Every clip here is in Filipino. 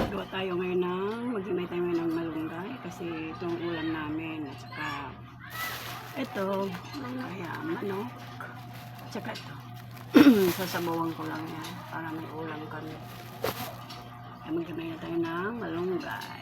Gawa tayo ngayon maghimay tayo ngayon ng malunggay kasi itong ulam namin at saka ito kaya manok at saka ito sasabawan ko lang yan para may ulam kami. Kaya maghimay na tayo ng malunggay.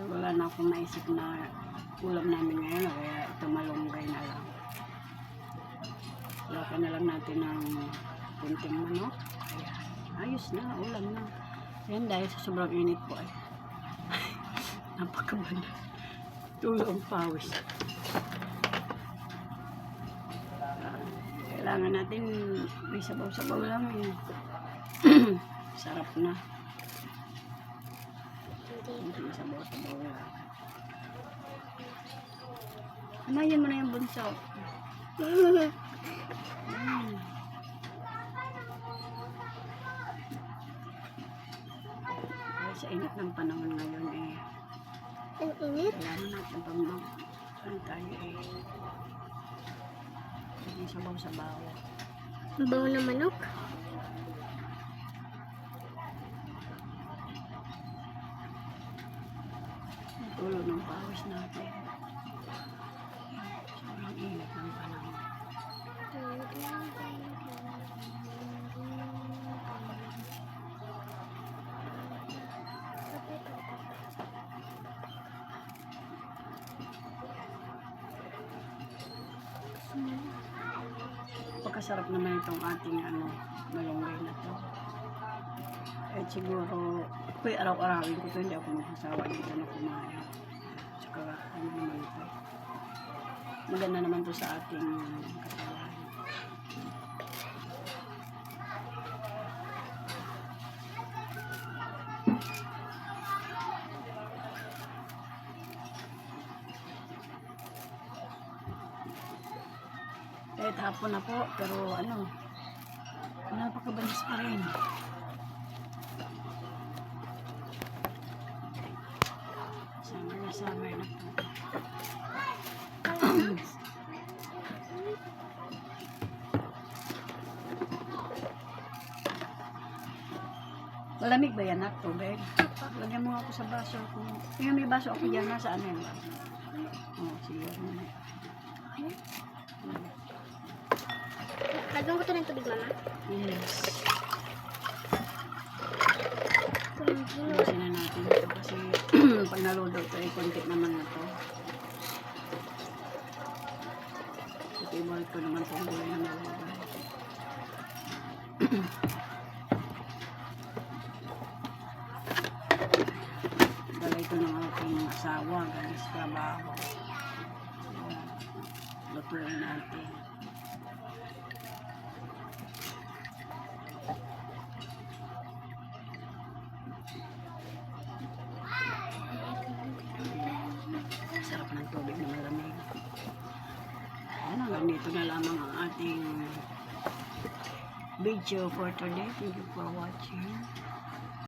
Wala na akong maisip na ulam namin ngayon kaya ito malunggay na lang. Lakan na lang natin ng kunting manok. Ayan. Ayos na, ulam na. Ayan, dahil sa sobrang init po ay napakabanda. Tulong pawis. Kailangan natin may sabaw-sabaw lang eh. Sarap na. Hindi sabaw-sabaw lang. Amayan mo na yung bunso. Sa init ng panahon ngayon eh. Ang init? Kailangan natin pang tayo eh. Hindi sabaw-sabaw. Bawa na manok? Tulo ng pawis natin. Sobrang init ng panahon. Pagkasarap naman itong ating malunggay na to. At siguro araw-arawin ko to, hindi ako magsasawa dito na kumain. Saka ano naman ito, maganda naman to sa ating katawan. Kahit hapon na po, pero napakabalis pa rin. Summer na po. Malamig ba yan, tubig? Lagyan mo ako sa baso. Yung may baso ako dyan, nasa ano yun? Oh, sige. Lagyan ko ito ng tubig, mama? Yes. Kung Ayusin na natin ito kasi pag naludo ito ay konti naman na ito. Favorite ko naman itong gulay na naludo. Dala ito ng aking asawa galing sa trabaho. Lutuin natin. Sarap ng tubig na malamig. Hanggang dito na lamang ang ating video for today. Thank you for watching.